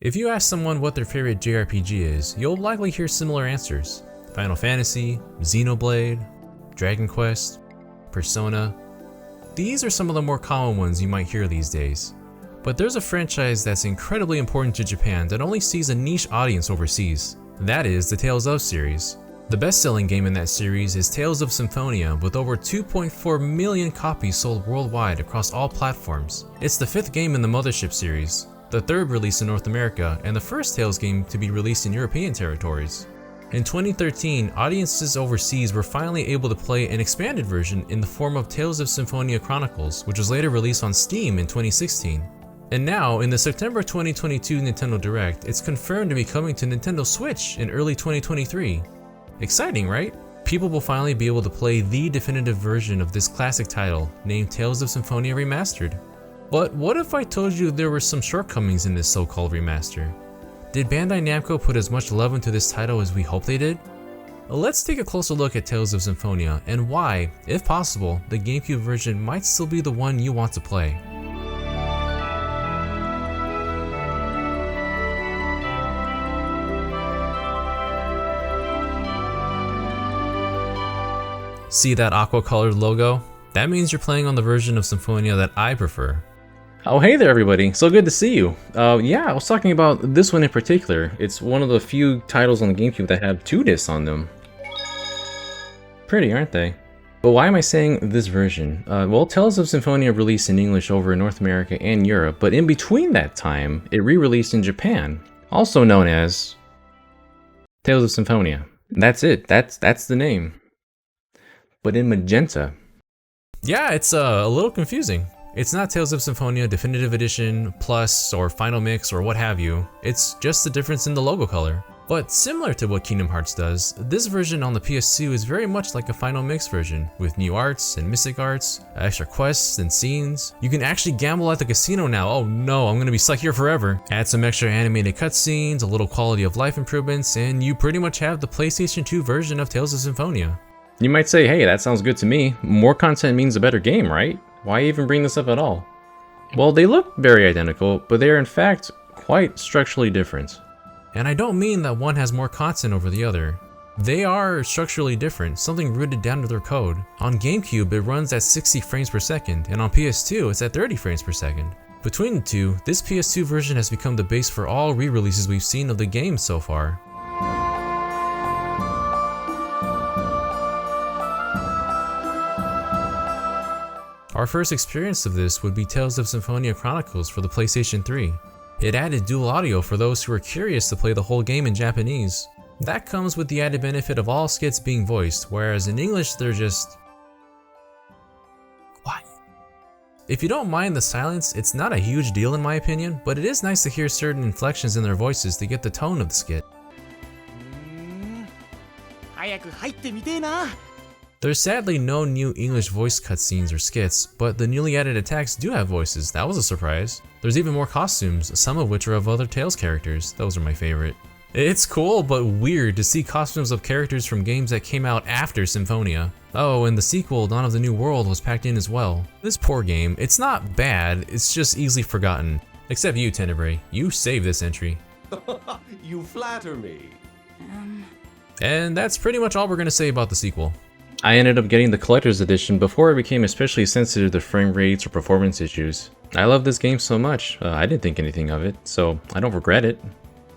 If you ask someone what their favorite JRPG is, you'll likely hear similar answers. Final Fantasy, Xenoblade, Dragon Quest, Persona. These are some of the more common ones you might hear these days. But there's a franchise that's incredibly important to Japan that only sees a niche audience overseas. That is the Tales of series. The best-selling game in that series is Tales of Symphonia, with over 2.4 million copies sold worldwide across all platforms. It's the 5th game in the Mothership series, the 3rd release in North America, and the first Tales game to be released in European territories. In 2013, audiences overseas were finally able to play an expanded version in the form of Tales of Symphonia Chronicles, which was later released on Steam in 2016. And now, in the September 2022 Nintendo Direct, it's confirmed to be coming to Nintendo Switch in early 2023. Exciting, right? People will finally be able to play the definitive version of this classic title, named Tales of Symphonia Remastered. But what if I told you there were some shortcomings in this so-called remaster? Did Bandai Namco put as much love into this title as we hope they did? Let's take a closer look at Tales of Symphonia and why, if possible, the GameCube version might still be the one you want to play. See that aqua-colored logo? That means you're playing on the version of Symphonia that I prefer. Oh hey there everybody, so good to see you. Yeah, I was talking about this one in particular. It's one of the few titles on the GameCube that have 2 discs on them. Pretty, aren't they? But why am I saying this version? Well, Tales of Symphonia released in English over in North America and Europe, but in between that time, it re-released in Japan, also known as Tales of Symphonia. That's it, that's the name. But in magenta. Yeah, it's a little confusing. It's not Tales of Symphonia Definitive Edition, Plus, or Final Mix, or what have you. It's just the difference in the logo color. But similar to what Kingdom Hearts does, this version on the PS2 is very much like a Final Mix version, with new arts and mystic arts, extra quests and scenes. You can actually gamble at the casino now. Oh no, I'm gonna be stuck here forever. Add some extra animated cutscenes, a little quality of life improvements, and you pretty much have the PlayStation 2 version of Tales of Symphonia. You might say, hey, that sounds good to me. More content means a better game, right? Why even bring this up at all? Well, they look very identical, but they are in fact quite structurally different. And I don't mean that one has more content over the other. They are structurally different, something rooted down to their code. On GameCube, it runs at 60 frames per second, and on PS2, it's at 30 frames per second. Between the two, this PS2 version has become the base for all re-releases we've seen of the game so far. Our first experience of this would be Tales of Symphonia Chronicles for the PlayStation 3. It added dual audio for those who were curious to play the whole game in Japanese. That comes with the added benefit of all skits being voiced, whereas in English they're just quiet. If you don't mind the silence, it's not a huge deal in my opinion, but it is nice to hear certain inflections in their voices to get the tone of the skit. There's sadly no new English voice cutscenes or skits, but the newly added attacks do have voices. That was a surprise. There's even more costumes, some of which are of other Tales characters. Those are my favorite. It's cool but weird to see costumes of characters from games that came out after Symphonia. Oh, and the sequel, Dawn of the New World, was packed in as well. This poor game, it's not bad, it's just easily forgotten. Except you, Tenebrae. You saved this entry. You flatter me. And that's pretty much all we're gonna say about the sequel. I ended up getting the collector's edition before I became especially sensitive to frame rates or performance issues. I love this game so much, I didn't think anything of it, so I don't regret it.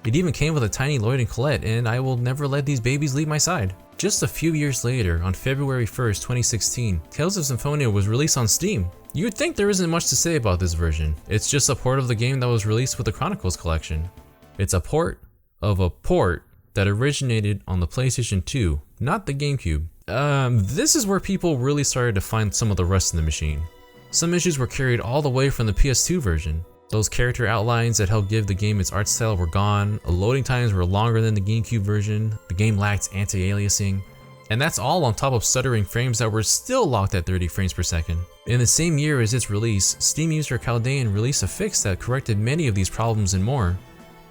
It even came with a tiny Lloyd and Colette, and I will never let these babies leave my side. Just a few years later, on February 1st, 2016, Tales of Symphonia was released on Steam. You'd think there isn't much to say about this version. It's just a port of the game that was released with the Chronicles collection. It's a port of a port that originated on the PlayStation 2, not the GameCube. This is where people really started to find some of the rust in the machine. Some issues were carried all the way from the PS2 version. Those character outlines that helped give the game its art style were gone, loading times were longer than the GameCube version, the game lacked anti-aliasing, and that's all on top of stuttering frames that were still locked at 30 frames per second. In the same year as its release, Steam user Chaldean released a fix that corrected many of these problems and more.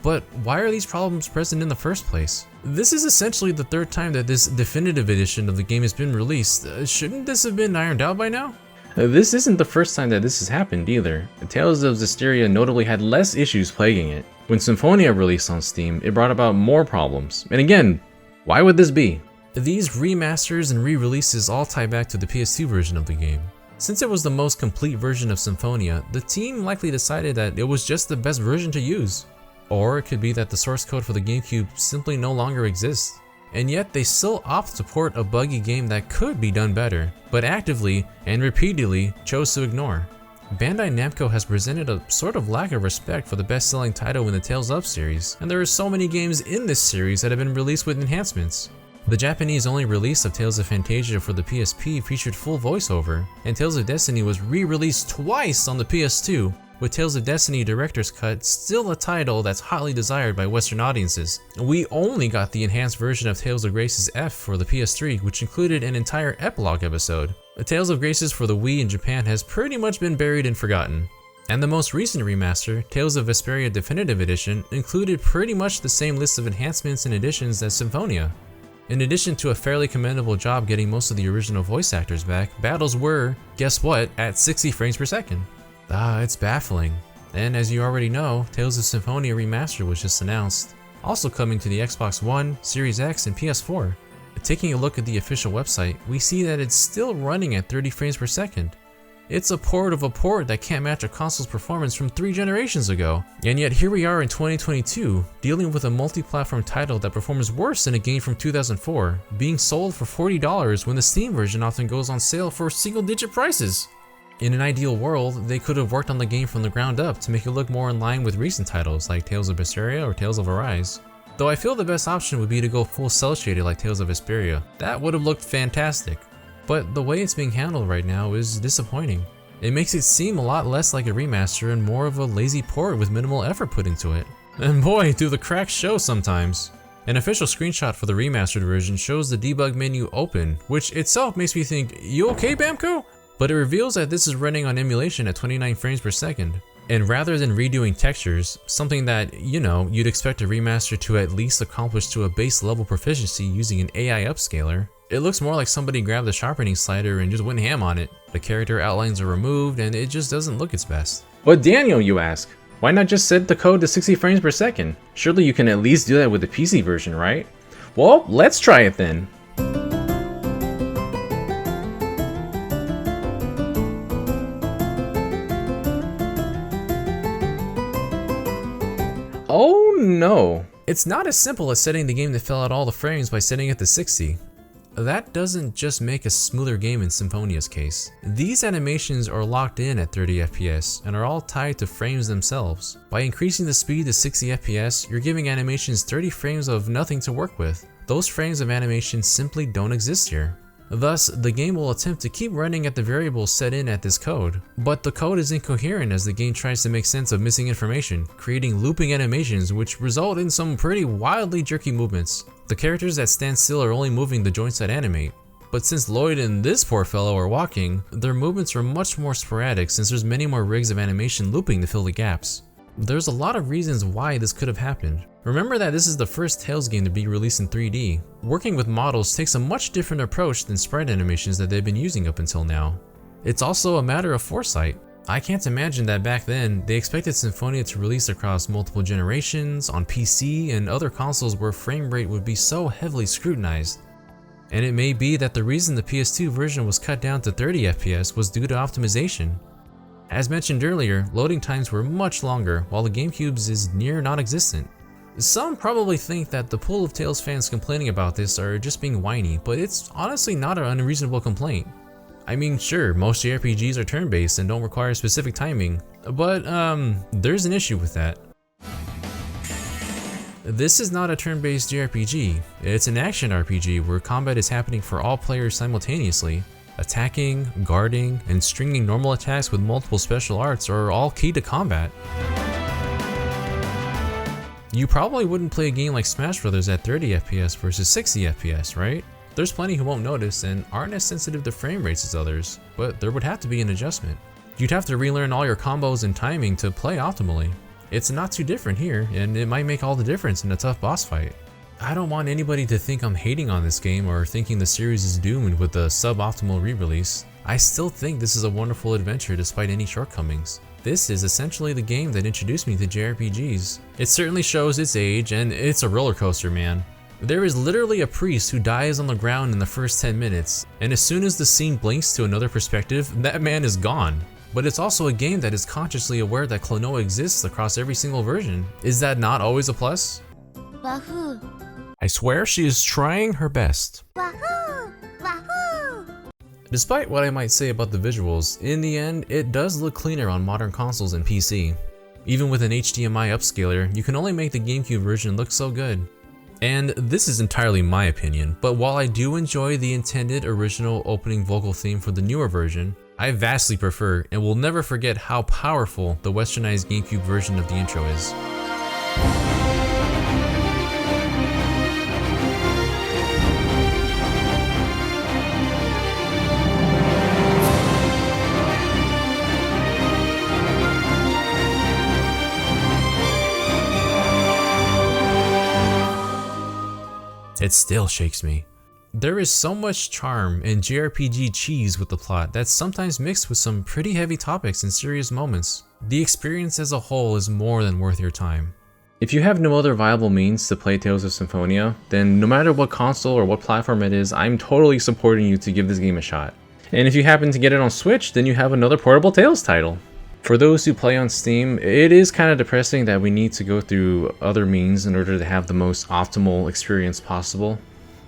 But why are these problems present in the first place? This is essentially the 3rd time that this definitive edition of the game has been released. Shouldn't this have been ironed out by now? This isn't the first time that this has happened either. Tales of Zestiria notably had less issues plaguing it. When Symphonia released on Steam, it brought about more problems. And again, why would this be? These remasters and re-releases all tie back to the PS2 version of the game. Since it was the most complete version of Symphonia, the team likely decided that it was just the best version to use. Or it could be that the source code for the GameCube simply no longer exists. And yet they still opt to port a buggy game that could be done better, but actively and repeatedly chose to ignore. Bandai Namco has presented a sort of lack of respect for the best-selling title in the Tales of series, and there are so many games in this series that have been released with enhancements. The Japanese-only release of Tales of Fantasia for the PSP featured full voiceover, and Tales of Destiny was re-released twice on the PS2, with Tales of Destiny Director's Cut still a title that's hotly desired by Western audiences. We only got the enhanced version of Tales of Graces F for the PS3, which included an entire epilogue episode. Tales of Graces for the Wii in Japan has pretty much been buried and forgotten. And the most recent remaster, Tales of Vesperia Definitive Edition, included pretty much the same list of enhancements and additions as Symphonia. In addition to a fairly commendable job getting most of the original voice actors back, battles were, guess what, at 60 frames per second. It's baffling. And as you already know, Tales of Symphonia Remastered was just announced, also coming to the Xbox One, Series X, and PS4. Taking a look at the official website, we see that it's still running at 30 frames per second. It's a port of a port that can't match a console's performance from 3 generations ago. And yet here we are in 2022, dealing with a multi-platform title that performs worse than a game from 2004, being sold for $40 when the Steam version often goes on sale for single-digit prices. In an ideal world, they could have worked on the game from the ground up to make it look more in line with recent titles like Tales of Vesperia or Tales of Arise. Though I feel the best option would be to go full cel shaded like Tales of Vesperia. That would have looked fantastic. But the way it's being handled right now is disappointing. It makes it seem a lot less like a remaster and more of a lazy port with minimal effort put into it. And boy, do the cracks show sometimes. An official screenshot for the remastered version shows the debug menu open, which itself makes me think, you okay, Bamco? But it reveals that this is running on emulation at 29 frames per second. And rather than redoing textures, something that, you'd expect a remaster to at least accomplish to a base level proficiency using an AI upscaler, it looks more like somebody grabbed the sharpening slider and just went ham on it. The character outlines are removed and it just doesn't look its best. But Daniel, you ask, why not just set the code to 60 frames per second? Surely you can at least do that with the PC version, right? Well, let's try it then. Oh no. It's not as simple as setting the game to fill out all the frames by setting it to 60. That doesn't just make a smoother game in Symphonia's case. These animations are locked in at 30 FPS and are all tied to frames themselves. By increasing the speed to 60 FPS, you're giving animations 30 frames of nothing to work with. Those frames of animation simply don't exist here. Thus, the game will attempt to keep running at the variables set in at this code, but the code is incoherent as the game tries to make sense of missing information, creating looping animations which result in some pretty wildly jerky movements. The characters that stand still are only moving the joints that animate, but since Lloyd and this poor fellow are walking, their movements are much more sporadic since there's many more rigs of animation looping to fill the gaps. There's a lot of reasons why this could have happened. Remember that this is the first Tales game to be released in 3D. Working with models takes a much different approach than sprite animations that they've been using up until now. It's also a matter of foresight. I can't imagine that back then, they expected Symphonia to release across multiple generations, on PC, and other consoles where frame rate would be so heavily scrutinized. And it may be that the reason the PS2 version was cut down to 30 FPS was due to optimization. As mentioned earlier, loading times were much longer, while the GameCube's is near non-existent. Some probably think that the pool of Tales fans complaining about this are just being whiny, but it's honestly not an unreasonable complaint. I mean, sure, most JRPGs are turn-based and don't require specific timing, but there's an issue with that. This is not a turn-based JRPG, it's an action RPG where combat is happening for all players simultaneously. Attacking, guarding, and stringing normal attacks with multiple special arts are all key to combat. You probably wouldn't play a game like Smash Bros. At 30 FPS versus 60 FPS, right? There's plenty who won't notice and aren't as sensitive to frame rates as others, but there would have to be an adjustment. You'd have to relearn all your combos and timing to play optimally. It's not too different here, and it might make all the difference in a tough boss fight. I don't want anybody to think I'm hating on this game or thinking the series is doomed with the suboptimal re-release. I still think this is a wonderful adventure despite any shortcomings. This is essentially the game that introduced me to JRPGs. It certainly shows its age, and it's a roller coaster, man. There is literally a priest who dies on the ground in the first 10 minutes, and as soon as the scene blinks to another perspective, that man is gone. But it's also a game that is consciously aware that Klonoa exists across every single version. Is that not always a plus? Wahoo! I swear she is trying her best. Wahoo! Wahoo! Despite what I might say about the visuals, in the end, it does look cleaner on modern consoles and PC. Even with an HDMI upscaler, you can only make the GameCube version look so good. And this is entirely my opinion, but while I do enjoy the intended original opening vocal theme for the newer version, I vastly prefer and will never forget how powerful the westernized GameCube version of the intro is. It still shakes me. There is so much charm and JRPG cheese with the plot that's sometimes mixed with some pretty heavy topics and serious moments. The experience as a whole is more than worth your time. If you have no other viable means to play Tales of Symphonia, then no matter what console or what platform it is, I'm totally supporting you to give this game a shot. And if you happen to get it on Switch, then you have another portable Tales title. For those who play on Steam, it is kind of depressing that we need to go through other means in order to have the most optimal experience possible.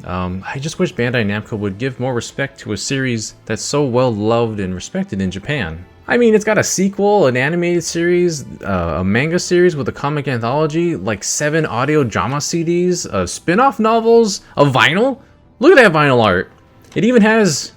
I just wish Bandai Namco would give more respect to a series that's so well loved and respected in Japan. I mean, it's got a sequel, an animated series, a manga series with a comic anthology, like 7 audio drama CDs, spin-off novels, a vinyl. Look at that vinyl art. It even has...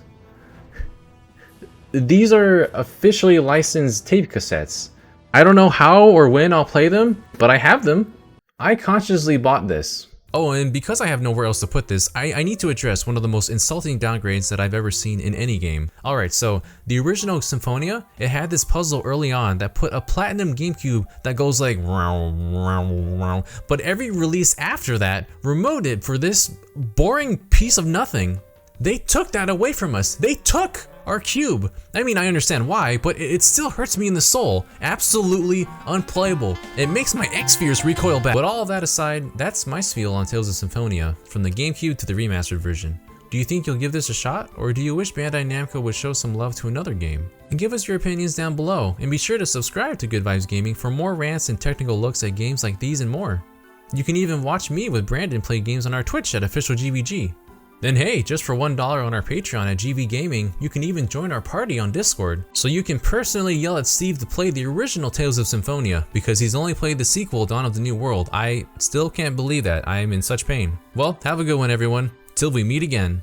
These are officially licensed tape cassettes. I don't know how or when I'll play them, but I have them. I consciously bought this. Oh, and because I have nowhere else to put this, I need to address one of the most insulting downgrades that I've ever seen in any game. Alright, so the original Symphonia, it had this puzzle early on that put a platinum GameCube that goes like wow, wow, wow. But every release after that removed it for this boring piece of nothing. They took that away from us. They took our cube. I mean, I understand why, but it still hurts me in the soul. Absolutely unplayable. It makes my X-Fears recoil back. But all of that aside, that's my spiel on Tales of Symphonia, from the GameCube to the remastered version. Do you think you'll give this a shot, or do you wish Bandai Namco would show some love to another game? And give us your opinions down below, and be sure to subscribe to Good Vibes Gaming for more rants and technical looks at games like these and more. You can even watch me with Brandon play games on our Twitch at OfficialGVG. Then hey, just for $1 on our Patreon at GV Gaming, you can even join our party on Discord, so you can personally yell at Steve to play the original Tales of Symphonia, because he's only played the sequel, Dawn of the New World. I still can't believe that. I am in such pain. Well, have a good one everyone, till we meet again.